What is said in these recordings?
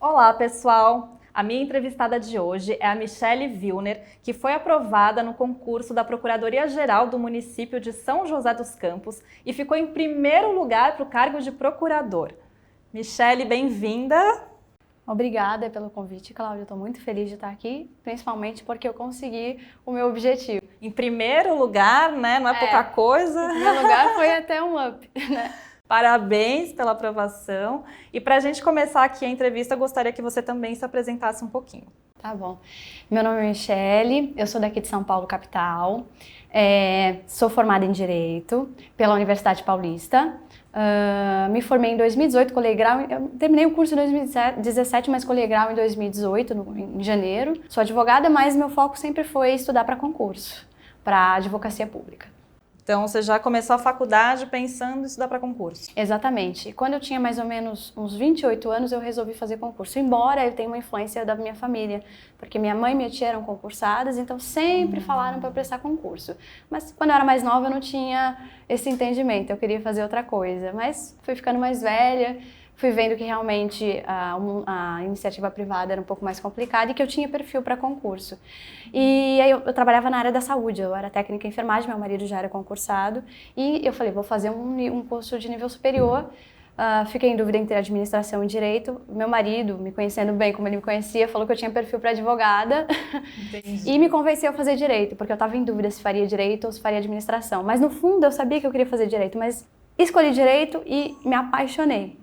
Olá, pessoal! A minha entrevistada de hoje é a Michele Wilner, que foi aprovada no concurso da Procuradoria-Geral do município de São José dos Campos e ficou em primeiro lugar para o cargo de procurador. Michele, bem-vinda! Obrigada pelo convite, Cláudia. Estou muito feliz de estar aqui, principalmente porque eu consegui o meu objetivo. Em primeiro lugar, né? Não é pouca coisa. Em primeiro lugar foi até um up, né? Parabéns pela aprovação. E para a gente começar aqui a entrevista, eu gostaria que você também se apresentasse um pouquinho. Tá bom. Meu nome é Michele, eu sou daqui de São Paulo, capital. Sou formada em Direito pela Universidade Paulista. Me formei em 2018, colei grau. Eu terminei o curso em 2017, mas colei grau em 2018, em janeiro. Sou advogada, mas meu foco sempre foi estudar para concurso, para advocacia pública. Então, você já começou a faculdade pensando em estudar para concurso? Exatamente. Quando eu tinha mais ou menos uns 28 anos, eu resolvi fazer concurso. Embora eu tenha uma influência da minha família, porque minha mãe e minha tia eram concursadas, então sempre falaram para prestar concurso. Mas quando eu era mais nova, eu não tinha esse entendimento, eu queria fazer outra coisa. Mas fui ficando mais velha, fui vendo que realmente a iniciativa privada era um pouco mais complicada e que eu tinha perfil para concurso. E aí eu trabalhava na área da saúde, eu era técnica em enfermagem, meu marido já era concursado, e eu falei, vou fazer um curso de nível superior. Fiquei em dúvida entre administração e direito. Meu marido, me conhecendo bem como ele me conhecia, falou que eu tinha perfil para advogada. Entendi. E me convenceu a fazer direito, porque eu estava em dúvida se faria direito ou se faria administração. Mas no fundo eu sabia que eu queria fazer direito, mas escolhi direito e me apaixonei.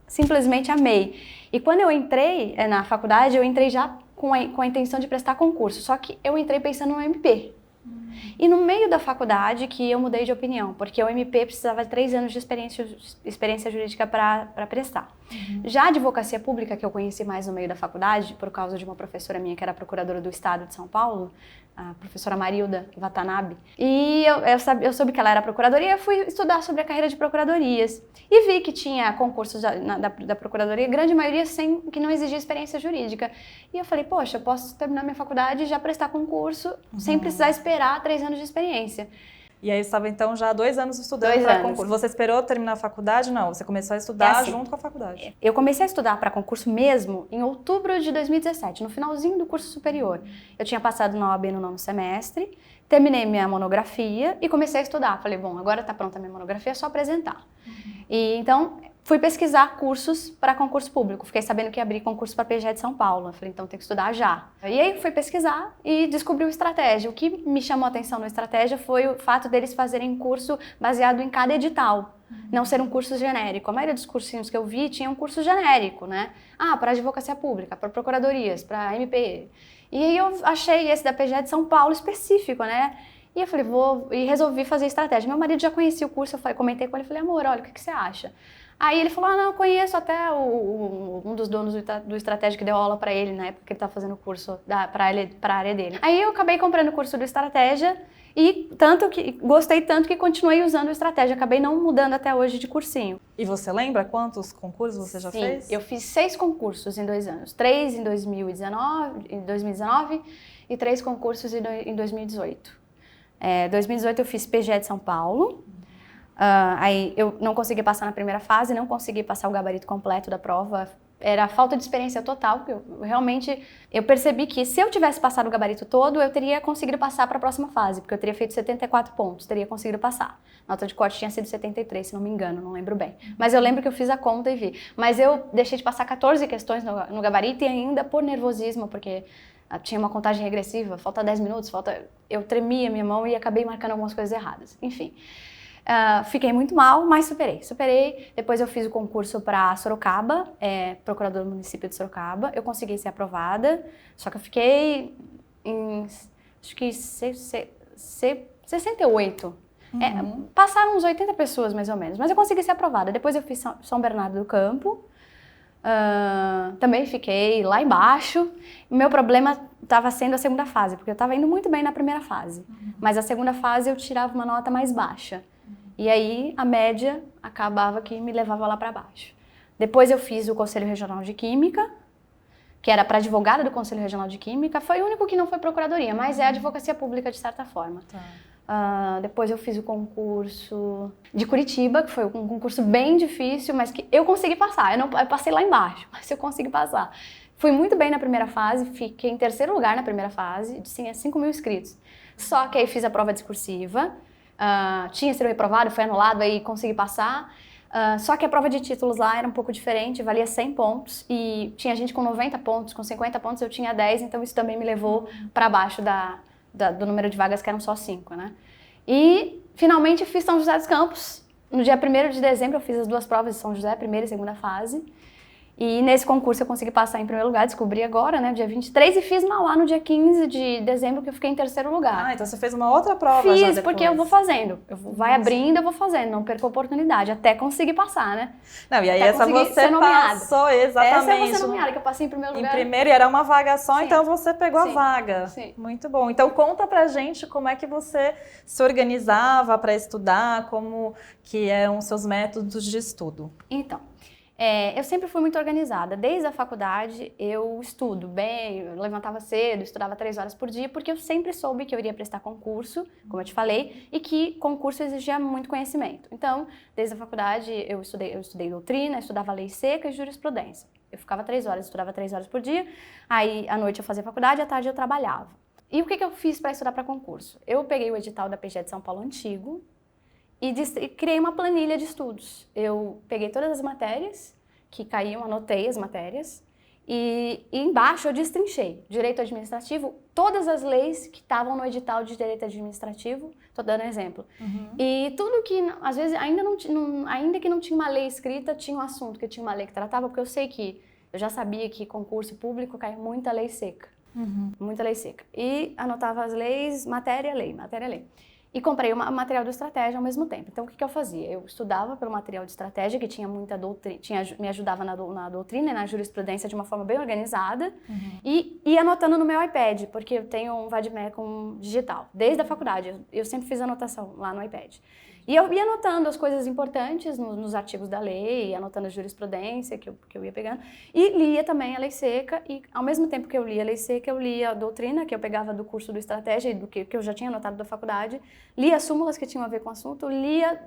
Simplesmente amei. E quando eu entrei na faculdade, eu entrei já com a intenção de prestar concurso, só que eu entrei pensando no MP. E no meio da faculdade que eu mudei de opinião, porque o MP precisava de 3 anos de experiência jurídica para prestar. Já a advocacia pública, que eu conheci mais no meio da faculdade, por causa de uma professora minha que era procuradora do Estado de São Paulo, a professora Marilda Watanabe, e eu soube que ela era procuradora e eu fui estudar sobre a carreira de procuradorias. E vi que tinha concursos da procuradoria, grande maioria que não exigia experiência jurídica. E eu falei, poxa, eu posso terminar minha faculdade e já prestar concurso sem precisar esperar 3 anos de experiência. E aí você estava então já há 2 anos estudando para concurso. Você esperou terminar a faculdade? Não, você começou a estudar junto com a faculdade. Eu comecei a estudar para concurso mesmo em outubro de 2017, no finalzinho do curso superior. Eu tinha passado na OAB no 9º semestre, terminei minha monografia e comecei a estudar. Falei, bom, agora está pronta a minha monografia, é só apresentar. E então fui pesquisar cursos para concurso público. Fiquei sabendo que ia abrir concurso para PGE de São Paulo. Eu falei, então tem que estudar já. E aí fui pesquisar e descobri o Estratégia. O que me chamou a atenção no Estratégia foi o fato deles fazerem curso baseado em cada edital. Não ser um curso genérico. A maioria dos cursinhos que eu vi tinha um curso genérico, né? Para advocacia pública, para procuradorias, para MP. E aí eu achei esse da PGE de São Paulo específico, né? E eu falei, e resolvi fazer Estratégia. Meu marido já conhecia o curso, comentei com ele, falei, amor, olha, o que você acha? Aí ele falou, não, eu conheço até um dos donos do Estratégia que deu aula para ele na época que ele estava fazendo o curso para a área dele. Aí eu acabei comprando o curso do Estratégia e gostei tanto que continuei usando o Estratégia. Acabei não mudando até hoje de cursinho. E você lembra quantos concursos você já fez? Sim, eu fiz 6 concursos em 2 anos. 3 em 2019 e 3 concursos em 2018. Em 2018 eu fiz PGE de São Paulo. Aí eu não consegui passar na primeira fase, não consegui passar o gabarito completo da prova. Era falta de experiência total, porque eu percebi que se eu tivesse passado o gabarito todo, eu teria conseguido passar para a próxima fase, porque eu teria feito 74 pontos, teria conseguido passar. A nota de corte tinha sido 73, se não me engano, não lembro bem. Mas eu lembro que eu fiz a conta e vi. Mas eu deixei de passar 14 questões no gabarito e ainda por nervosismo, porque tinha uma contagem regressiva, falta 10 minutos, eu tremia minha mão e acabei marcando algumas coisas erradas. Enfim. Fiquei muito mal, mas superei. Depois eu fiz o concurso para Sorocaba, procurador do município de Sorocaba. Eu consegui ser aprovada, só que eu fiquei em, acho que 68. Passaram uns 80 pessoas, mais ou menos, mas eu consegui ser aprovada. Depois eu fiz São Bernardo do Campo. Também fiquei lá embaixo. O meu problema estava sendo a segunda fase, porque eu estava indo muito bem na primeira fase. Mas a segunda fase eu tirava uma nota mais baixa. E aí a média acabava que me levava lá para baixo. Depois eu fiz o Conselho Regional de Química, que era para advogada do Conselho Regional de Química. Foi o único que não foi procuradoria, mas é advocacia pública de certa forma. Tá. Depois eu fiz o concurso de Curitiba, que foi um concurso bem difícil, mas que eu consegui passar. Eu passei lá embaixo, mas eu consegui passar. Fui muito bem na primeira fase, fiquei em terceiro lugar na primeira fase, tinha 5 mil inscritos. Só que aí fiz a prova discursiva, tinha sido reprovado, foi anulado, aí consegui passar. Só que a prova de títulos lá era um pouco diferente, valia 100 pontos e tinha gente com 90 pontos, com 50 pontos eu tinha 10, então isso também me levou para baixo do número de vagas, que eram só 5, né? E finalmente fiz São José dos Campos. No dia 1º de dezembro eu fiz as 2 provas de São José, primeira e segunda fase. E nesse concurso eu consegui passar em primeiro lugar, descobri agora, né, dia 23, e fiz Mauá no dia 15 de dezembro, que eu fiquei em terceiro lugar. Então você fez uma outra prova já Fiz, depois. porque eu vou fazendo. Vai abrindo, eu vou fazendo, não perco a oportunidade, até conseguir passar, né? Não, e aí até essa você passou, exatamente. Essa eu vou ser nomeada, que eu passei em primeiro lugar. Em primeiro, e era uma vaga só, Sim. então você pegou a vaga. Sim. Muito bom. Então conta pra gente como é que você se organizava para estudar, como que eram os seus métodos de estudo. Então, eu sempre fui muito organizada. Desde a faculdade eu estudo bem, eu levantava cedo, estudava 3 horas por dia, porque eu sempre soube que eu iria prestar concurso, como eu te falei, e que concurso exigia muito conhecimento. Então, desde a faculdade eu estudei doutrina, estudava lei seca e jurisprudência. Eu ficava 3 horas, estudava 3 horas por dia, aí à noite eu fazia faculdade, à tarde eu trabalhava. E o que eu fiz para estudar para concurso? Eu peguei o edital da PGE de São Paulo antigo, e criei uma planilha de estudos. Eu peguei todas as matérias que caíam, anotei as matérias e embaixo eu destrinchei direito administrativo, todas as leis que estavam no edital de direito administrativo, estou dando exemplo. E tudo que, às vezes, ainda que não tinha uma lei escrita, tinha um assunto que tinha uma lei que tratava, porque eu já sabia que concurso público cai muita lei seca. Muita lei seca. E anotava as leis, matéria, lei, matéria, lei. E comprei o material de estratégia ao mesmo tempo. Então, o que eu fazia? Eu estudava pelo material de estratégia, que tinha muita doutrina, me ajudava na doutrina e na jurisprudência de uma forma bem organizada, e ia anotando no meu iPad, porque eu tenho um vademecum digital. Desde a faculdade, eu sempre fiz anotação lá no iPad. E eu ia anotando as coisas importantes nos artigos da lei, anotando a jurisprudência que eu ia pegando, e lia também a lei seca, e ao mesmo tempo que eu lia a lei seca, eu lia a doutrina, que eu pegava do curso do Estratégia, e do que eu já tinha anotado da faculdade, lia as súmulas que tinham a ver com o assunto, lia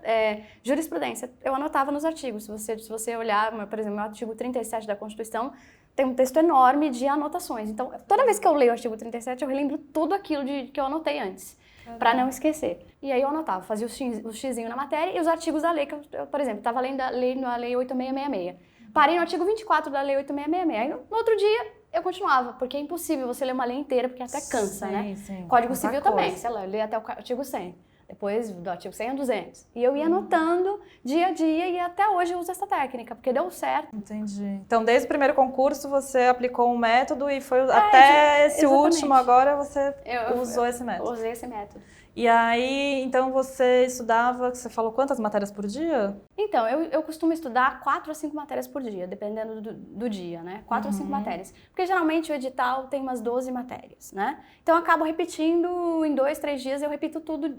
jurisprudência. Eu anotava nos artigos. Se você olhar, por exemplo, o artigo 37 da Constituição, tem um texto enorme de anotações. Então, toda vez que eu leio o artigo 37, eu relembro tudo aquilo que eu anotei antes, para não esquecer. E aí eu anotava, fazia o xizinho na matéria e os artigos da lei, que eu, por exemplo, estava lendo a lei 8666. Parei no artigo 24 da lei 8666. Aí no outro dia eu continuava, porque é impossível você ler uma lei inteira, porque até cansa, né? Sim. Código Civil também, sei lá, eu li até o artigo 100. Depois do artigo 100 a 200. E eu ia anotando dia a dia e até hoje eu uso essa técnica, porque deu certo. Entendi. Então, desde o primeiro concurso, você aplicou um método e foi até esse exatamente. último agora você usou esse método. Eu usei esse método. E aí, então você estudava, você falou quantas matérias por dia? Então, eu costumo estudar 4 a 5 matérias por dia, dependendo do dia, né? 4 a 5 matérias. Porque geralmente o edital tem umas 12 matérias, né? Então eu acabo repetindo em 2, 3 dias, eu repito tudo,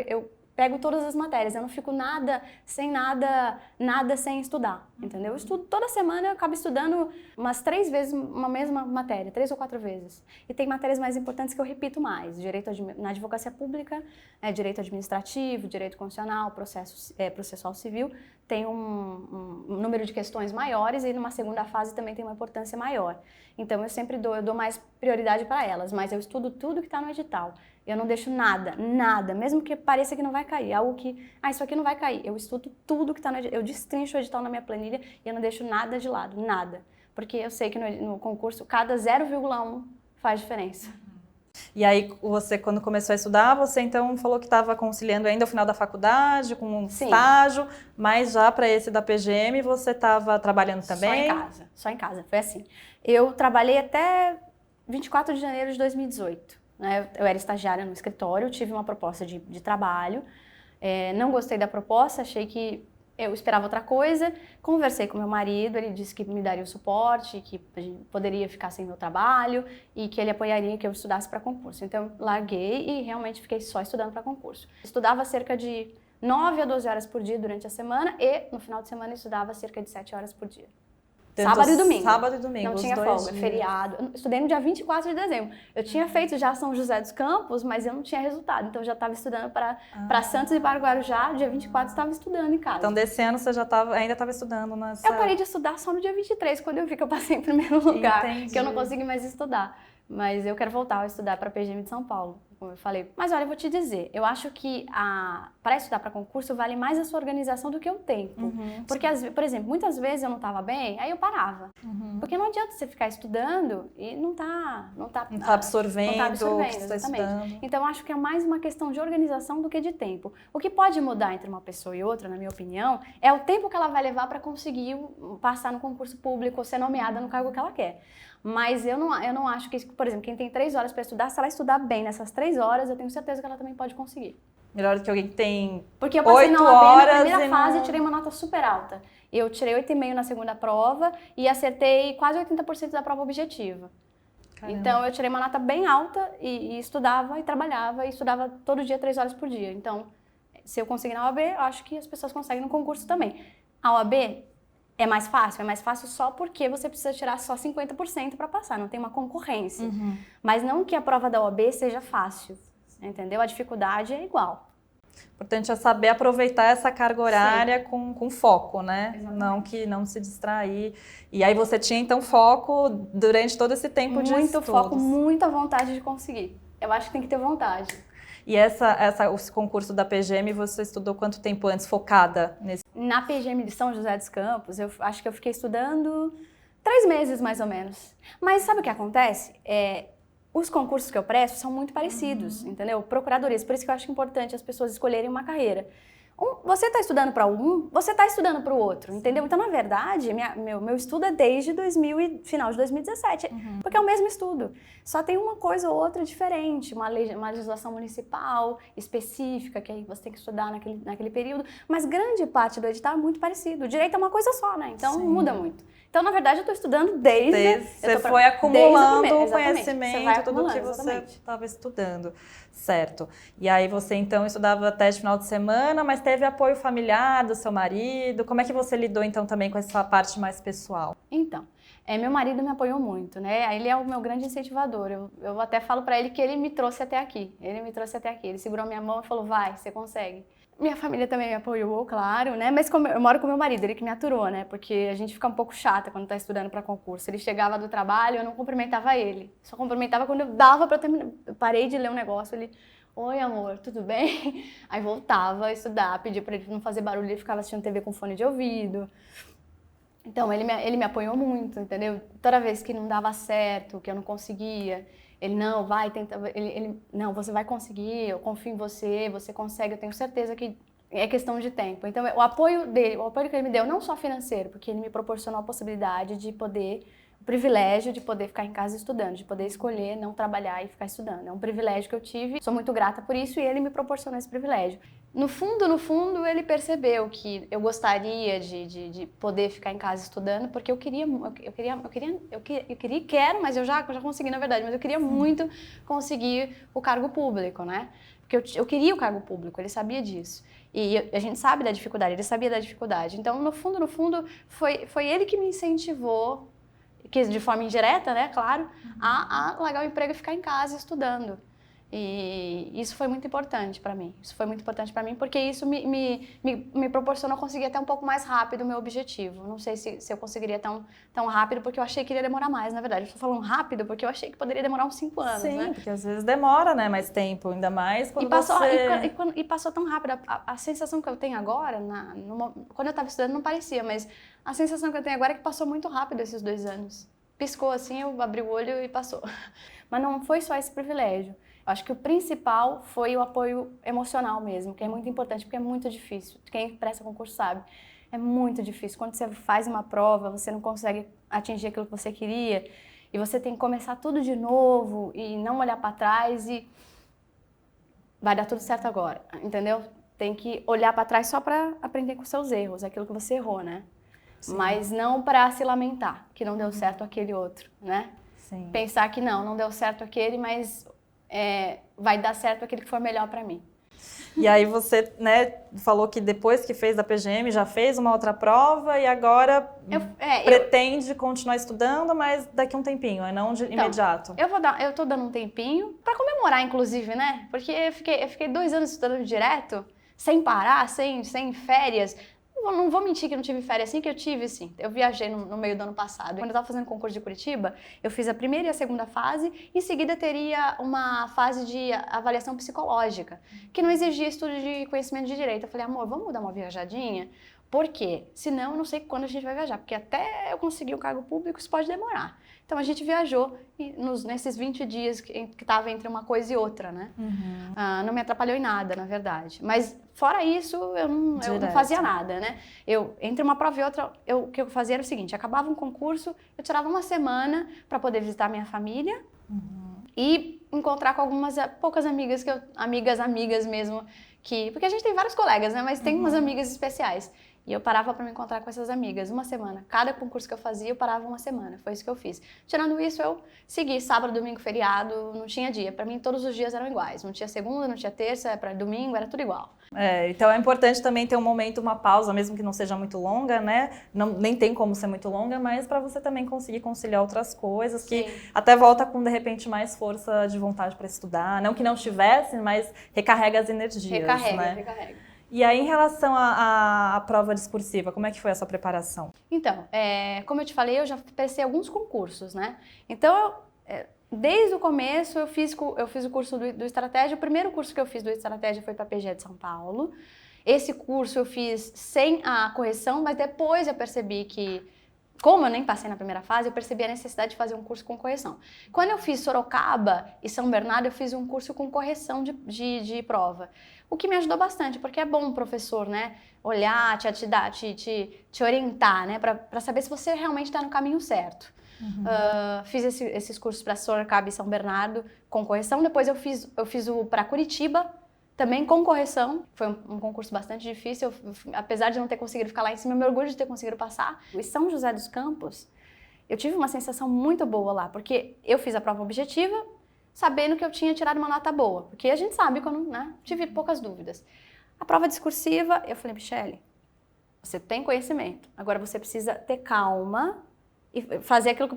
eu pego todas as matérias, eu não fico nada sem estudar, entendeu? Eu estudo toda semana, eu acabo estudando umas 3 vezes uma mesma matéria, 3 ou 4 vezes. E tem matérias mais importantes que eu repito mais, na advocacia pública, direito administrativo, direito constitucional, processual civil, tem um número de questões maiores e numa segunda fase também tem uma importância maior. Então eu sempre dou mais prioridade para elas, mas eu estudo tudo que está no edital. Eu não deixo nada, mesmo que pareça que não vai cair, algo que, isso aqui não vai cair. Eu estudo tudo que está no edital, eu destrincho o edital na minha planilha e eu não deixo nada de lado, nada. Porque eu sei que no concurso, cada 0,1 faz diferença. E aí, você, quando começou a estudar, você então falou que estava conciliando ainda o final da faculdade, com um estágio, mas já para esse da PGM, você estava trabalhando também? Só em casa, foi assim. Eu trabalhei até 24 de janeiro de 2018. Né? Eu era estagiária no escritório, tive uma proposta de trabalho, não gostei da proposta, achei que eu esperava outra coisa, conversei com meu marido, ele disse que me daria o suporte, que a gente poderia ficar sem meu trabalho e que ele apoiaria que eu estudasse para concurso. Então, larguei e realmente fiquei só estudando para concurso. Estudava cerca de 9 a 12 horas por dia durante a semana e, no final de semana, estudava cerca de 7 horas por dia. Sábado e domingo. Sábado e domingo, Não os tinha dois folga, dias. feriado. Eu estudei no dia 24 de dezembro. Eu tinha feito já São José dos Campos, mas eu não tinha resultado. Então eu já estava estudando para Santos e para Guarujá. Dia 24 estava estudando em casa. Então desse ano você já ainda estava estudando nessa... Eu parei de estudar só no dia 23, quando eu vi que eu passei em primeiro lugar. Entendi. Que eu não consegui mais estudar. Mas eu quero voltar a estudar para a PGM de São Paulo, como eu falei. Mas olha, eu vou te dizer, eu acho que para estudar para concurso vale mais a sua organização do que o tempo. Porque, por exemplo, muitas vezes eu não estava bem, aí eu parava. Porque não adianta você ficar estudando e não tá absorvendo o que você está exatamente. estudando. Então, eu acho que é mais uma questão de organização do que de tempo. O que pode mudar entre uma pessoa e outra, na minha opinião, é o tempo que ela vai levar para conseguir passar no concurso público ou ser nomeada no cargo que ela quer. Mas eu não acho que, por exemplo, quem tem 3 horas para estudar, se ela estudar bem nessas 3 horas, eu tenho certeza que ela também pode conseguir. Melhor do que alguém que tem Porque eu passei 8 na OAB horas na primeira e fase e tirei uma nota super alta. Eu tirei 8,5 na segunda prova e acertei quase 80% da prova objetiva. Caramba. Então, eu tirei uma nota bem alta e estudava e trabalhava e estudava todo dia 3 horas por dia. Então, se eu conseguir na OAB, eu acho que as pessoas conseguem no concurso também. A OAB é mais fácil só porque você precisa tirar só 50% para passar, não tem uma concorrência. Mas não que a prova da OAB seja fácil, entendeu? A dificuldade é igual. O importante é saber aproveitar essa carga horária com foco, né? Exatamente. Não se distrair. E aí você tinha, então, foco durante todo esse tempo de Muito estudos. foco, muita vontade de conseguir. Eu acho que tem que ter vontade. E o concurso da PGM, você estudou quanto tempo antes, focada nesse? Na PGM de São José dos Campos, eu acho que eu fiquei estudando 3 meses, mais ou menos. Mas sabe o que acontece? Os concursos que eu presto são muito parecidos, entendeu? Procuradorias, por isso que eu acho importante as pessoas escolherem uma carreira. Você está estudando para um, você está estudando para o outro, entendeu? Então, na verdade, meu estudo é desde final de 2017, porque é o mesmo estudo. Só tem uma coisa ou outra diferente, uma legislação municipal específica, que aí você tem que estudar naquele período, mas grande parte do edital é muito parecido. O direito é uma coisa só, né? Então, não muda muito. Então, na verdade, eu estou estudando Você foi acumulando o exatamente. conhecimento, tudo que você estava estudando. Certo. E aí você, então, estudava até de final de semana, mas teve apoio familiar do seu marido? Como é que você lidou, então, também com essa parte mais pessoal? Então, meu marido me apoiou muito, né? Ele é o meu grande incentivador. Eu até falo para ele que ele me trouxe até aqui. Ele segurou minha mão e falou, vai, você consegue. Minha família também me apoiou, claro, né? Mas eu moro com meu marido, ele que me aturou, né? Porque a gente fica um pouco chata quando tá estudando para concurso. Ele chegava do trabalho, eu não cumprimentava ele. Só cumprimentava quando eu dava para terminar. Eu parei de ler um negócio, ele... Oi, amor, tudo bem? Aí voltava a estudar, pedia para ele não fazer barulho, ele ficava assistindo TV com fone de ouvido. Então, ele me apoiou muito, entendeu? Toda vez que não dava certo, que eu não conseguia... Ele, não, vai, tenta, não, você vai conseguir, eu confio em você, você consegue, eu tenho certeza que é questão de tempo. Então, o apoio que ele me deu, não só financeiro, porque ele me proporcionou a possibilidade de poder, o privilégio de poder ficar em casa estudando, de poder escolher não trabalhar e ficar estudando. É um privilégio que eu tive, sou muito grata por isso e ele me proporcionou esse privilégio. No fundo, ele percebeu que eu gostaria de poder ficar em casa estudando, porque eu quero, mas eu já consegui, na verdade, mas eu queria muito conseguir o cargo público, né? Porque eu queria o cargo público, ele sabia disso. E a gente sabe da dificuldade, ele sabia da dificuldade. Então, no fundo, foi ele que me incentivou, que de forma indireta, né, claro, a largar o emprego e ficar em casa estudando. E isso foi muito importante para mim. Isso foi muito importante para mim porque isso me proporcionou conseguir até um pouco mais rápido o meu objetivo. Não sei se eu conseguiria tão rápido porque eu achei que iria demorar mais, na verdade. Eu estou falando rápido porque eu achei que poderia demorar uns 5 anos, Sim, né? porque às vezes demora, né, mais tempo, ainda mais quando E passou tão rápido. A sensação que eu tenho agora, quando eu estava estudando não parecia, mas a sensação que eu tenho agora é que passou muito rápido esses 2 anos. Piscou assim, eu abri o olho e passou. Mas não foi só esse privilégio. Eu acho que o principal foi o apoio emocional mesmo, que é muito importante, porque é muito difícil. Quem presta concurso sabe, é muito difícil. Quando você faz uma prova, você não consegue atingir aquilo que você queria, e você tem que começar tudo de novo, e não olhar para trás, e vai dar tudo certo agora, entendeu? Tem que olhar para trás só para aprender com seus erros, aquilo que você errou, né? Sim. Mas não para se lamentar que não deu certo aquele outro, né? Sim. Pensar que não deu certo aquele, mas vai dar certo aquele que for melhor para mim. E aí você, né, falou que depois que fez da PGM já fez uma outra prova e agora pretende continuar estudando, mas daqui a um tempinho, não de imediato. Eu tô dando um tempinho para comemorar, inclusive, né? Porque eu fiquei 2 anos estudando direto, sem parar, sem férias. Não vou mentir que não tive férias assim, que eu tive sim. Eu viajei no meio do ano passado. Quando eu estava fazendo o concurso de Curitiba, eu fiz a primeira e a segunda fase, em seguida teria uma fase de avaliação psicológica, que não exigia estudo de conhecimento de direito. Eu falei, amor, vamos dar uma viajadinha? Por quê? Senão eu não sei quando a gente vai viajar, porque até eu conseguir o cargo público isso pode demorar. Então a gente viajou nesses 20 dias que estava entre uma coisa e outra, né? Não me atrapalhou em nada, na verdade. Mas fora isso, eu não fazia nada, né? Entre uma prova e outra, o que eu fazia era o seguinte, acabava um concurso, eu tirava uma semana para poder visitar minha família e encontrar com algumas poucas amigas, amigas mesmo, porque a gente tem vários colegas, né? Mas tem umas amigas especiais. E eu parava para me encontrar com essas amigas uma semana. Cada concurso que eu fazia, eu parava uma semana. Foi isso que eu fiz. Tirando isso, eu segui sábado, domingo, feriado, não tinha dia. Para mim, todos os dias eram iguais. Não tinha segunda, não tinha terça, para domingo, era tudo igual. Então é importante também ter um momento, uma pausa, mesmo que não seja muito longa, né? Nem tem como ser muito longa, mas para você também conseguir conciliar outras coisas, que até volta com, de repente, mais força de vontade para estudar. Não que não tivesse, mas recarrega as energias, Recarrega. E aí, em relação à prova discursiva, como é que foi a sua preparação? Então, como eu te falei, eu já prestei alguns concursos, né? Então, desde o começo, eu fiz o curso do Estratégia. O primeiro curso que eu fiz do Estratégia foi para a PGE de São Paulo. Esse curso eu fiz sem a correção, mas depois eu percebi que, como eu nem passei na primeira fase, eu percebi a necessidade de fazer um curso com correção. Quando eu fiz Sorocaba e São Bernardo, eu fiz um curso com correção de prova. O que me ajudou bastante, porque é bom o professor, né, olhar, te orientar, né, para saber se você realmente está no caminho certo. Fiz esses cursos para Sorocaba e São Bernardo com correção, depois eu fiz o para Curitiba, também com correção. Foi um concurso bastante difícil, apesar de não ter conseguido ficar lá em cima, eu me orgulho de ter conseguido passar. Em São José dos Campos, eu tive uma sensação muito boa lá, porque eu fiz a prova objetiva, sabendo que eu tinha tirado uma nota boa, porque a gente sabe quando, né, tive poucas dúvidas. A prova discursiva, eu falei, Michele, você tem conhecimento, agora você precisa ter calma e fazer aquilo que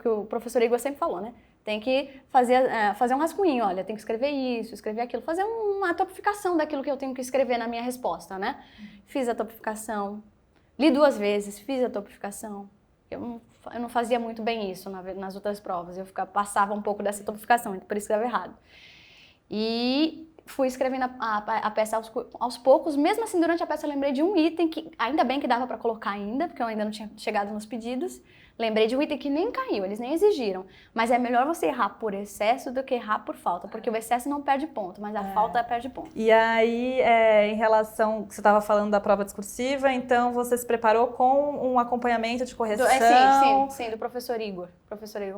o professor Igor sempre falou, né? Tem que fazer um rascunho, olha, tem que escrever isso, escrever aquilo, fazer uma topificação daquilo que eu tenho que escrever na minha resposta, né? Fiz a topificação, li 2 vezes, fiz a topificação. Eu não fazia muito bem isso nas outras provas, eu passava um pouco dessa topificação, por isso que estava errado. E fui escrevendo a peça aos poucos, mesmo assim durante a peça eu lembrei de um item que ainda bem que dava para colocar ainda, porque eu ainda não tinha chegado nos pedidos. Lembrei de um item que nem caiu, eles nem exigiram. Mas é melhor você errar por excesso do que errar por falta, porque o excesso não perde ponto, mas a falta perde ponto. E aí, em relação, você estava falando da prova discursiva, então você se preparou com um acompanhamento de correção? Sim, do professor Igor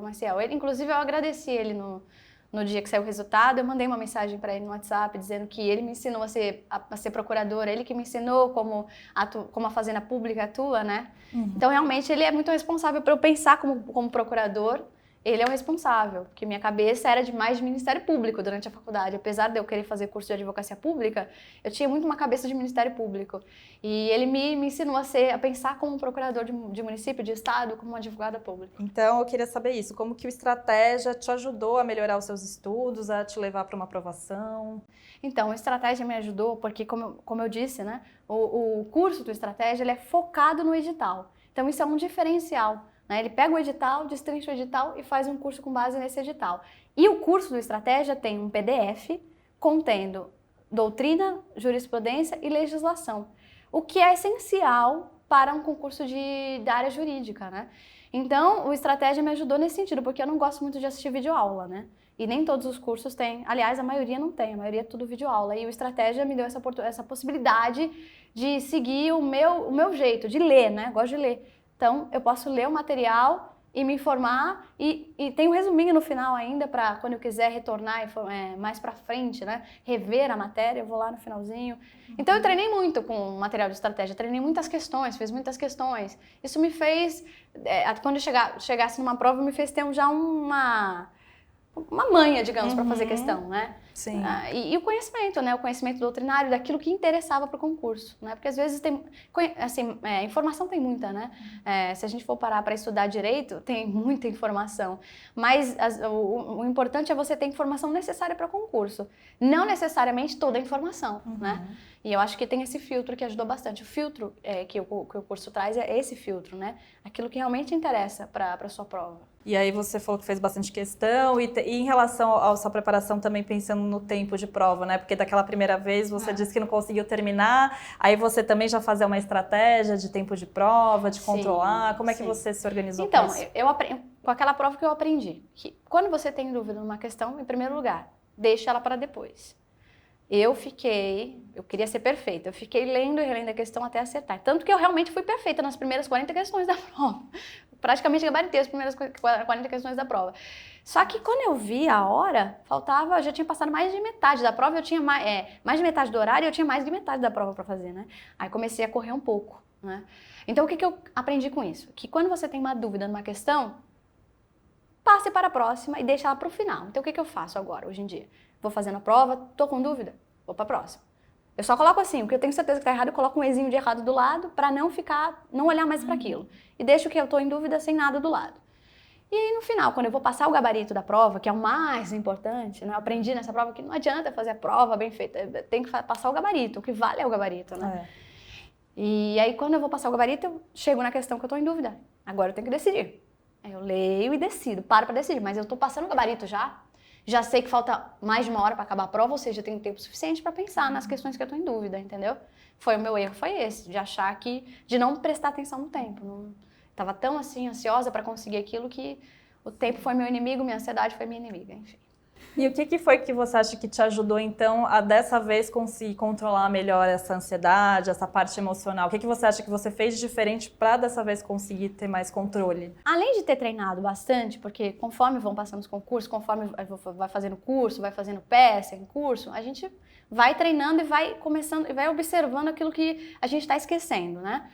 Maciel. Inclusive, eu agradeci ele no dia que saiu o resultado, eu mandei uma mensagem para ele no WhatsApp dizendo que ele me ensinou a ser procuradora, ele que me ensinou como a Fazenda Pública atua, né? Então, realmente, ele é muito responsável por eu pensar como procurador. Ele é o responsável, porque minha cabeça era mais de Ministério Público durante a faculdade. Apesar de eu querer fazer curso de advocacia pública, eu tinha muito uma cabeça de Ministério Público. E ele me ensinou a pensar como procurador de município, de estado, como advogada pública. Então, eu queria saber isso. Como que o Estratégia te ajudou a melhorar os seus estudos, a te levar para uma aprovação? Então, o Estratégia me ajudou porque, como eu disse, né, o curso do Estratégia ele é focado no edital. Então, isso é um diferencial. Ele pega o edital, destrincha o edital e faz um curso com base nesse edital. E o curso do Estratégia tem um PDF contendo doutrina, jurisprudência e legislação, o que é essencial para um concurso da área jurídica, né? Então, o Estratégia me ajudou nesse sentido, porque eu não gosto muito de assistir videoaula, né? E nem todos os cursos têm, aliás, a maioria não tem, a maioria é tudo videoaula. E o Estratégia me deu essa possibilidade de seguir o meu jeito, de ler, né? Eu gosto de ler. Então, eu posso ler o material e me informar e tem um resuminho no final ainda para quando eu quiser retornar mais para frente, né? Rever a matéria, eu vou lá no finalzinho. Então, eu treinei muito com o material de Estratégia, treinei muitas questões, fiz muitas questões. Isso me fez, quando eu chegasse numa prova, me fez ter já uma manha, digamos, para fazer questão, né? Sim. E o conhecimento, né? O conhecimento doutrinário daquilo que interessava para o concurso, né? Porque às vezes tem, assim, informação tem muita, né? Se a gente for parar para estudar direito, tem muita informação. Mas o importante é você ter informação necessária para o concurso, não necessariamente toda a informação, né? E eu acho que tem esse filtro que ajudou bastante. O filtro que o curso traz é esse filtro, né? Aquilo que realmente interessa para a sua prova. E aí você falou que fez bastante questão, e em relação à sua preparação também pensando no tempo de prova, né? Porque daquela primeira vez você disse que não conseguiu terminar, aí você também já fazia uma estratégia de tempo de prova, de controlar. Como é que você se organizou então, com isso? eu aprendi, com aquela prova que eu aprendi, que quando você tem dúvida numa questão, em primeiro lugar, deixa ela para depois. Eu queria ser perfeita, eu fiquei lendo e relendo a questão até acertar. Tanto que eu realmente fui perfeita nas primeiras 40 questões da prova. Praticamente gabaritei as primeiras 40 questões da prova. Só que quando eu vi a hora, faltava, eu já tinha passado mais de metade da prova, eu tinha mais de metade do horário, eu tinha mais de metade da prova para fazer, né? Aí comecei a correr um pouco, né? Então o que eu aprendi com isso? Que quando você tem uma dúvida numa questão, passe para a próxima e deixe ela para o final. Então o que eu faço agora, hoje em dia? Vou fazendo a prova, tô com dúvida, vou para a próxima. Eu só coloco assim, porque eu tenho certeza que tá errado, eu coloco um ezinho de errado do lado para não olhar mais para aquilo. E deixo que eu tô em dúvida sem nada do lado. E aí no final, quando eu vou passar o gabarito da prova, que é o mais importante, né? Eu aprendi nessa prova que não adianta fazer a prova bem feita, tem que passar o gabarito, o que vale é o gabarito, né? E aí quando eu vou passar o gabarito, eu chego na questão que eu tô em dúvida. Agora eu tenho que decidir. Aí eu leio e decido, paro para decidir, mas eu tô passando o gabarito já. Já sei que falta mais de uma hora para acabar a prova, ou seja, eu tenho tempo suficiente para pensar nas questões que eu estou em dúvida, entendeu? O meu erro foi esse, de achar de não prestar atenção no tempo. Estava tão assim, ansiosa para conseguir aquilo que o tempo foi meu inimigo, minha ansiedade foi minha inimiga, enfim. E o que foi que você acha que te ajudou, então, a dessa vez conseguir controlar melhor essa ansiedade, essa parte emocional? O que você acha que você fez de diferente para dessa vez conseguir ter mais controle? Além de ter treinado bastante, porque conforme vão passando os concursos, conforme vai fazendo curso, vai fazendo peça em curso, a gente vai treinando e vai começando, e vai observando aquilo que a gente está esquecendo, né?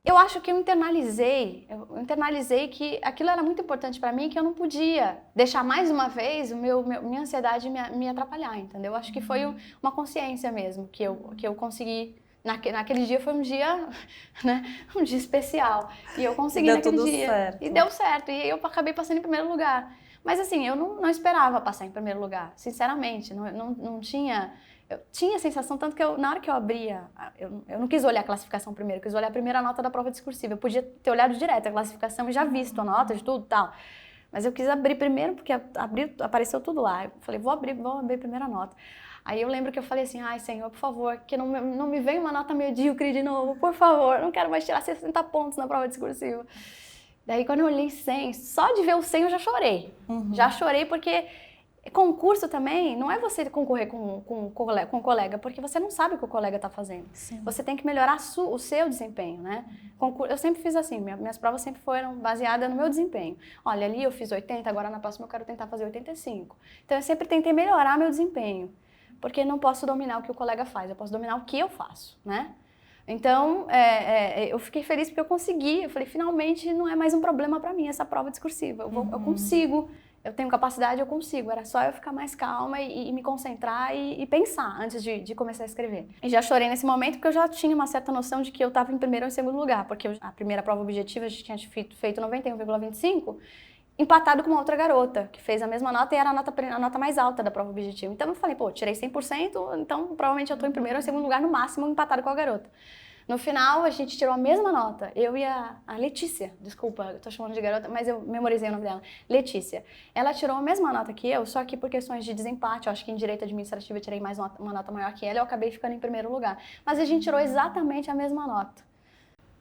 Eu acho que eu internalizei que aquilo era muito importante para mim, que eu não podia deixar mais uma vez minha ansiedade me atrapalhar, entendeu? Eu acho que foi uma consciência mesmo, que eu consegui. Naquele dia foi um dia, né, um dia especial. E eu consegui naquele dia. Certo. E deu certo. E eu acabei passando em primeiro lugar. Mas assim, eu não esperava passar em primeiro lugar, sinceramente. Não tinha... Eu tinha a sensação, tanto que na hora que eu abria, eu não quis olhar a classificação primeiro, eu quis olhar a primeira nota da prova discursiva. Eu podia ter olhado direto a classificação e já visto a nota de tudo e tal. Mas eu quis abrir primeiro, porque apareceu tudo lá. Eu falei, vou abrir a primeira nota. Aí eu lembro que eu falei assim, ai Senhor, por favor, que não me venha uma nota medíocre de novo, por favor, não quero mais tirar 60 pontos na prova discursiva. Daí quando eu olhei 100, só de ver o 100 eu já chorei. Já chorei porque... Concurso também não é você concorrer com um colega, porque você não sabe o que o colega está fazendo. Sim. Você tem que melhorar o seu desempenho, né? Eu sempre fiz assim, minhas provas sempre foram baseadas no meu desempenho. Olha, ali eu fiz 80, agora na próxima eu quero tentar fazer 85. Então eu sempre tentei melhorar meu desempenho, porque não posso dominar o que o colega faz, eu posso dominar o que eu faço, né? Então, eu fiquei feliz porque eu consegui, eu falei, finalmente não é mais um problema para mim essa prova discursiva, eu consigo. Eu tenho capacidade, eu consigo. Era só eu ficar mais calma e me concentrar e pensar antes de começar a escrever. E já chorei nesse momento porque eu já tinha uma certa noção de que eu estava em primeiro ou em segundo lugar, porque a primeira prova objetiva a gente tinha feito 91,25, empatado com uma outra garota, que fez a mesma nota e era a nota mais alta da prova objetiva. Então eu falei, pô, tirei 100%, então provavelmente eu estou em primeiro ou em segundo lugar, no máximo empatado com a garota. No final, a gente tirou a mesma nota. Eu e a Letícia, desculpa, eu tô chamando de garota, mas eu memorizei o nome dela. Letícia. Ela tirou a mesma nota que eu, só que por questões de desempate, eu acho que em direito administrativo eu tirei mais uma nota maior que ela, eu acabei ficando em primeiro lugar. Mas a gente tirou exatamente a mesma nota.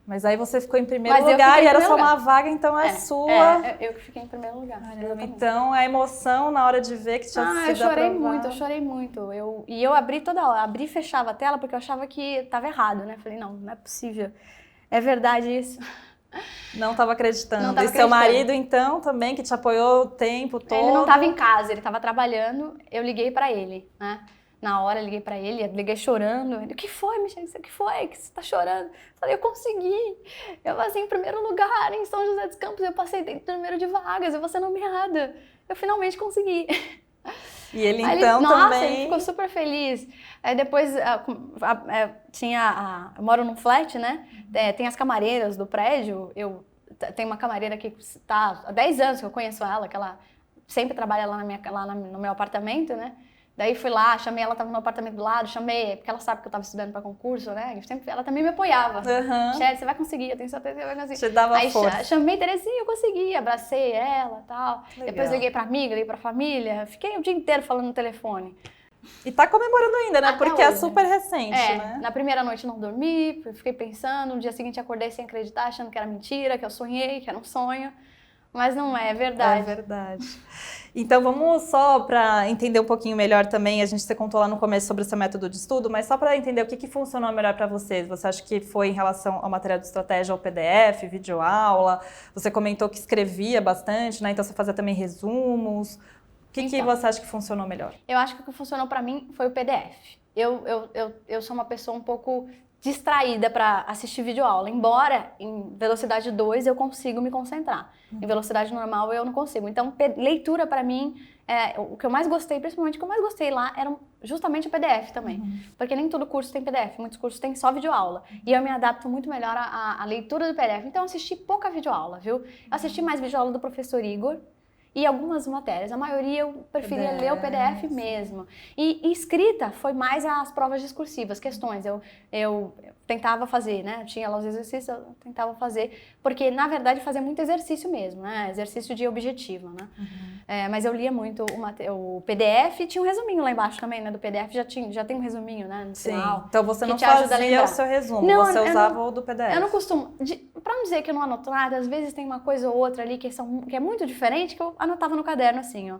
Mas aí você ficou em primeiro lugar e era só uma vaga, então é sua. Eu que fiquei em primeiro lugar. Então a emoção na hora de ver que tinha sido aprovado. Eu chorei muito. Eu abri toda hora, abri e fechava a tela porque eu achava que estava errado, né? Falei, não é possível. É verdade isso. Não estava acreditando. E seu marido, então, também, que te apoiou o tempo todo? Ele não estava em casa, ele estava trabalhando, eu liguei para ele, né? Na hora, eu liguei pra ele, liguei chorando. Ele, o que foi, Michelle? O que foi? Que você tá chorando? Eu falei, eu consegui. Eu passei em primeiro lugar em São José dos Campos. Eu passei dentro do número de vagas, eu vou ser nomeada. Eu finalmente consegui. E ele Aí então nossa, também... ele ficou super feliz. Aí depois eu moro num flat, né? Tem as camareiras do prédio. Tem uma camareira que está há 10 anos que eu conheço ela, que ela sempre trabalha no meu apartamento, né? Daí fui lá, chamei, ela estava no apartamento do lado, chamei, porque ela sabe que eu estava estudando para concurso, né? Ela também me apoiava. Michelle, você vai conseguir, eu tenho certeza que você vai conseguir. Te dava força. Aí chamei Terezinha, eu consegui, abracei ela e tal. Legal. Depois liguei pra amiga, liguei pra família, fiquei o dia inteiro falando no telefone. E tá comemorando ainda, né? Até Porque hoje. é super recente, né? Na primeira noite não dormi, fiquei pensando, no dia seguinte acordei sem acreditar, achando que era mentira, que eu sonhei, que era um sonho. Mas não é verdade. É verdade. Então vamos só para entender um pouquinho melhor também, você contou lá no começo sobre o seu método de estudo, mas só para entender o que funcionou melhor para vocês. Você acha que foi em relação ao material de estratégia, ao PDF, videoaula? Você comentou que escrevia bastante, né? Então você fazia também resumos. O que você acha que funcionou melhor? Eu acho que o que funcionou para mim foi o PDF. Eu sou uma pessoa um pouco distraída para assistir videoaula, embora em velocidade 2 eu consigo me concentrar. Em velocidade normal eu não consigo. Então, leitura para mim, o que eu mais gostei, principalmente o que eu mais gostei lá, era justamente o PDF também. Porque nem todo curso tem PDF, muitos cursos têm só videoaula. E eu me adapto muito melhor à leitura do PDF. Então, eu assisti pouca videoaula, viu? Eu assisti mais videoaula do professor Igor, e algumas matérias. A maioria eu preferia ler o PDF mesmo. E escrita foi mais as provas discursivas, questões. Eu tentava fazer, né? Tinha lá os exercícios, eu tentava fazer. Porque, na verdade, fazia muito exercício mesmo, né? Exercício de objetivo, né? Mas eu lia muito o PDF e tinha um resuminho lá embaixo também, né? Do PDF já tem um resuminho, né? No final. Então você não fazia o seu resumo, você usava o do PDF. Eu não costumo... Pra não dizer que eu não anoto nada, às vezes tem uma coisa ou outra ali que é muito diferente, que eu anotava no caderno assim, ó.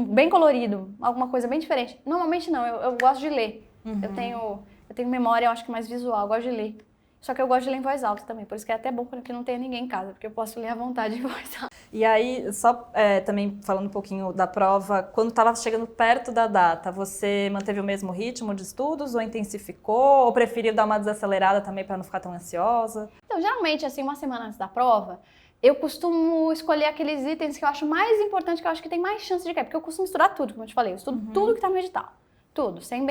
Bem colorido, alguma coisa bem diferente. Normalmente não, eu gosto de ler. Eu tenho memória, eu acho que mais visual, eu gosto de ler. Só que eu gosto de ler em voz alta também, por isso que é até bom que não tenha ninguém em casa, porque eu posso ler à vontade em voz alta. E aí, só também falando um pouquinho da prova, quando estava chegando perto da data, você manteve o mesmo ritmo de estudos ou intensificou? Ou preferiu dar uma desacelerada também para não ficar tão ansiosa? Então, geralmente, assim, uma semana antes da prova, eu costumo escolher aqueles itens que eu acho mais importantes, que eu acho que tem mais chance de cair, porque eu costumo estudar tudo, como eu te falei, eu estudo tudo que está no edital. Tudo, sem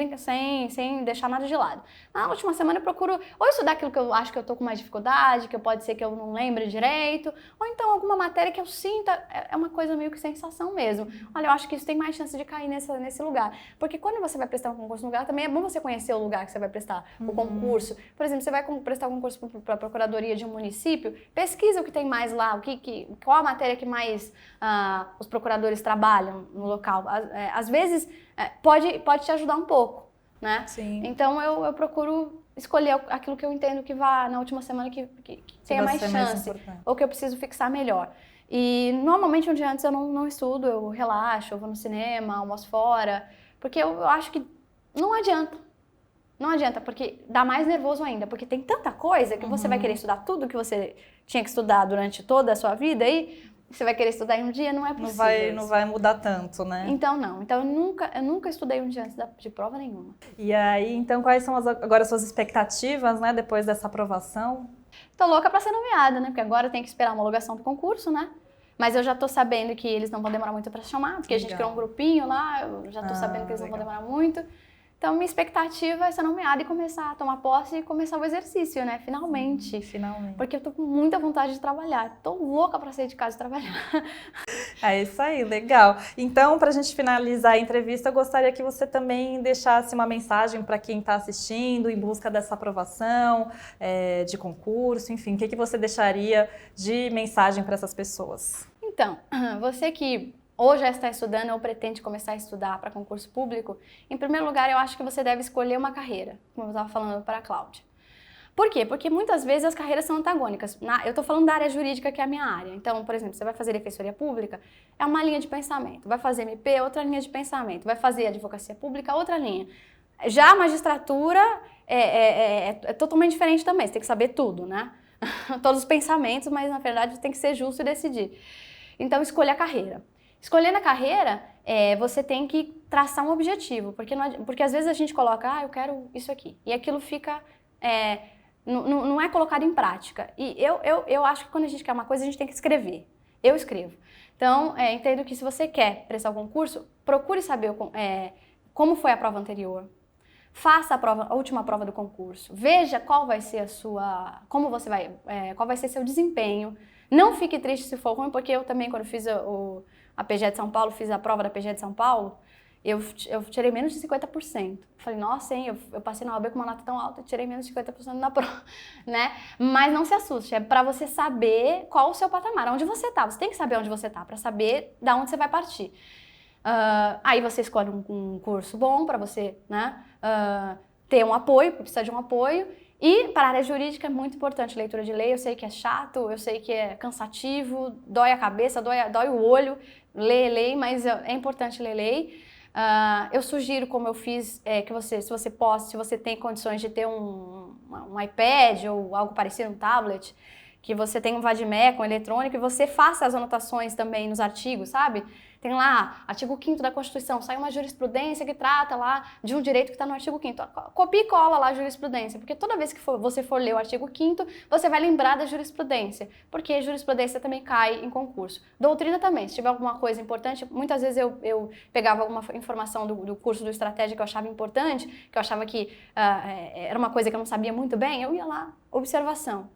deixar nada de lado. Na última semana eu procuro ou estudar aquilo que eu acho que eu tô com mais dificuldade, que pode ser que eu não lembre direito, ou então alguma matéria que eu sinta, é uma coisa meio que sensação mesmo. Olha, eu acho que isso tem mais chance de cair nesse lugar. Porque quando você vai prestar um concurso no lugar, também é bom você conhecer o lugar que você vai prestar o concurso. Por exemplo, você vai prestar um concurso para a procuradoria de um município, pesquisa o que tem mais lá, qual a matéria que mais os procuradores trabalham no local. Às vezes, pode te ajudar um pouco, né? Sim. Então eu procuro escolher aquilo que eu entendo que vá na última semana que tenha mais chance, ou que eu preciso fixar melhor. E normalmente um dia antes eu não estudo, eu relaxo, eu vou no cinema, almoço fora, porque eu acho que não adianta. Não adianta, porque dá mais nervoso ainda, porque tem tanta coisa que você vai querer estudar tudo que você tinha que estudar durante toda a sua vida e você vai querer estudar em um dia, não é possível. Não vai mudar tanto, né? Então não. Então eu nunca estudei um dia antes de prova nenhuma. E aí, então, quais são agora as suas expectativas, né, depois dessa aprovação? Tô louca pra ser nomeada, né? Porque agora tem que esperar a homologação do concurso, né? Mas eu já tô sabendo que eles não vão demorar muito pra chamar, porque a gente criou um grupinho lá, eu já tô sabendo que eles não vão demorar muito. Então, minha expectativa é ser nomeada e começar a tomar posse e começar o exercício, né? Finalmente. Finalmente. Porque eu tô com muita vontade de trabalhar. Tô louca pra sair de casa e trabalhar. É isso aí, legal. Então, pra gente finalizar a entrevista, eu gostaria que você também deixasse uma mensagem para quem está assistindo em busca dessa aprovação, de concurso, enfim, o que você deixaria de mensagem para essas pessoas? Então, você que ou já está estudando ou pretende começar a estudar para concurso público, em primeiro lugar, eu acho que você deve escolher uma carreira, como eu estava falando para a Cláudia. Por quê? Porque muitas vezes as carreiras são antagônicas. Eu estou falando da área jurídica, que é a minha área. Então, por exemplo, você vai fazer defensoria pública, é uma linha de pensamento. Vai fazer MP, outra linha de pensamento. Vai fazer advocacia pública, outra linha. Já a magistratura é totalmente diferente também. Você tem que saber tudo, né? Todos os pensamentos, mas na verdade tem que ser justo e decidir. Então, escolha a carreira. Escolhendo a carreira, você tem que traçar um objetivo, porque às vezes a gente coloca, eu quero isso aqui, e aquilo fica, não é colocado em prática. E eu acho que quando a gente quer uma coisa, a gente tem que escrever. Eu escrevo. Então, entendo que se você quer prestar o concurso, procure saber como foi a prova anterior. Faça a última prova do concurso. Veja qual vai ser qual vai ser seu desempenho. Não fique triste se for ruim, porque eu também, quando fiz a PGE de São Paulo, fiz a prova da PGE de São Paulo, eu tirei menos de 50%. Falei, nossa, hein, eu passei na OAB com uma nota tão alta e tirei menos de 50% na prova, né? Mas não se assuste, é para você saber qual o seu patamar, onde você tá. Você tem que saber onde você tá, para saber da onde você vai partir. Aí você escolhe um curso bom para você, né, ter um apoio, precisa de um apoio. E para a área jurídica é muito importante leitura de lei. Eu sei que é chato, eu sei que é cansativo, dói a cabeça, dói o olho, ler lei, mas é importante ler lei. Eu sugiro, como eu fiz, que se você tem condições de ter um iPad ou algo parecido, um tablet, que você tenha um vadimeco, um eletrônico, e você faça as anotações também nos artigos, sabe? Tem lá, artigo 5º da Constituição, sai uma jurisprudência que trata lá de um direito que está no artigo 5º. Copia e cola lá a jurisprudência, porque toda vez que você for ler o artigo 5º, você vai lembrar da jurisprudência, porque a jurisprudência também cai em concurso. Doutrina também, se tiver alguma coisa importante, muitas vezes eu pegava alguma informação do curso do Estratégia que eu achava importante, que eu achava que era uma coisa que eu não sabia muito bem, eu ia lá, observação.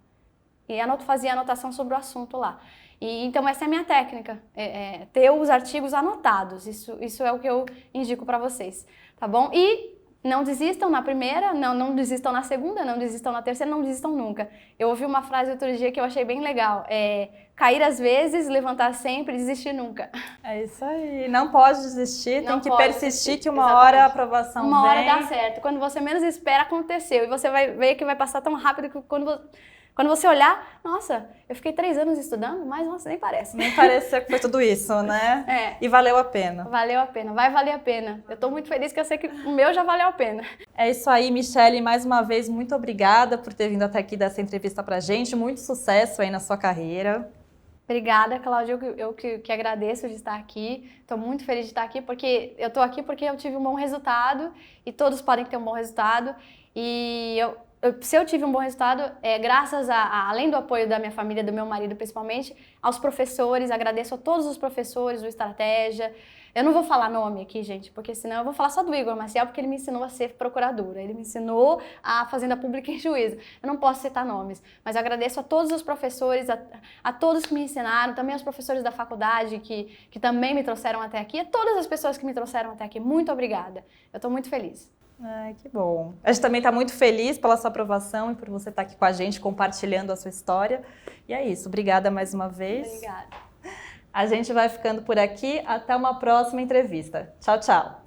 E fazia anotação sobre o assunto lá. Então essa é a minha técnica, ter os artigos anotados, isso é o que eu indico para vocês, tá bom? E não desistam na primeira, não desistam na segunda, não desistam na terceira, não desistam nunca. Eu ouvi uma frase outro dia que eu achei bem legal, cair às vezes, levantar sempre, desistir nunca. É isso aí, não pode desistir, tem que persistir que uma exatamente. hora a aprovação vem. Uma hora dá certo, quando você menos espera aconteceu e você vai ver que vai passar tão rápido que quando você olhar, nossa, eu fiquei 3 anos estudando, mas nossa, nem parece. Nem pareceu que foi tudo isso, né? E valeu a pena. Valeu a pena, vai valer a pena. Eu tô muito feliz que eu sei que o meu já valeu a pena. É isso aí, Michele, mais uma vez, muito obrigada por ter vindo até aqui dar essa entrevista pra gente. Muito sucesso aí na sua carreira. Obrigada, Cláudia, eu que agradeço de estar aqui. Estou muito feliz de estar aqui, porque eu estou aqui porque eu tive um bom resultado e todos podem ter um bom resultado. E se eu tive um bom resultado, graças além do apoio da minha família, do meu marido principalmente, aos professores, agradeço a todos os professores do Estratégia. Eu não vou falar nome aqui, gente, porque senão eu vou falar só do Igor Maciel, porque ele me ensinou a ser procuradora, ele me ensinou a Fazenda Pública em Juízo. Eu não posso citar nomes, mas eu agradeço a todos os professores, a todos que me ensinaram, também aos professores da faculdade que também me trouxeram até aqui, a todas as pessoas que me trouxeram até aqui. Muito obrigada. Eu estou muito feliz. Ai, que bom. A gente também está muito feliz pela sua aprovação e por você estar aqui com a gente, compartilhando a sua história. E é isso, obrigada mais uma vez. Obrigada. A gente vai ficando por aqui, até uma próxima entrevista. Tchau, tchau.